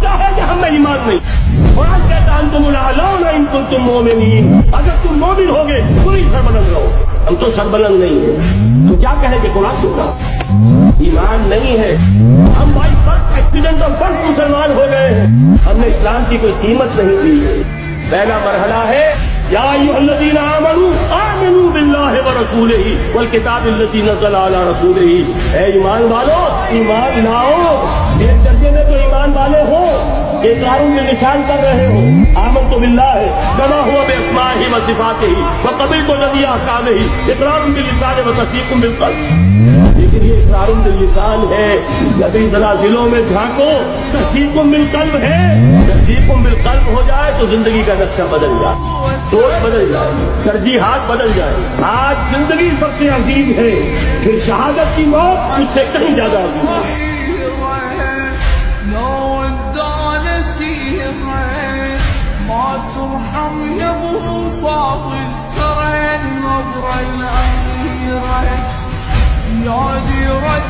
جھوٹا ہے کہ ہم میں ایمان نہیں. قرآن کہتا ہے انتم الاعلون ان کنتم مؤمنین، اگر تم مومن ہوگے تم ہی سربلند رہو. ہم تو سربلند نہیں ہیں تو کیا کہیں گے؟ قرآن جھوٹا، ایمان نہیں ہے. ہم بھائی فرق ایکسیڈنٹ اور فرق مسلمان ہو گئے ہیں، ہم نے اسلام کی کوئی قیمت نہیں دی. پہلا مرحلہ ہے یا ایھا الذین آمنوا آمنوا باللہ ورسولہ والکتاب الذی نزل علی رسولہ. اے ایمان والو ایمان لاؤ. ایک درجے میں تو ایمان والے ہو، اقرار باللسان کر رہے ہو، آمنت باللہ کما ہوا باسمائہ وصفاتہ وقبلت جمیع احکامہ، اقرار باللسان وتصدیق بالقلب. لیکن یہ اقرار باللسان ہے، جبھی ذرا دلوں میں جھانکو تصدیق بالقلب ہے. تصدیق بالقلب ہو جائے تو زندگی کا نقشہ بدل جائے، سوچ بدل جائے، ترجیحات بدل جائے. آج زندگی سب سے عظیم ہے، پھر شہادت کی موت اس سے کہیں زیادہ عظیم ہے. ما ترحم يا ابو فاضل ترى النظرة الأخيرة يا ديرة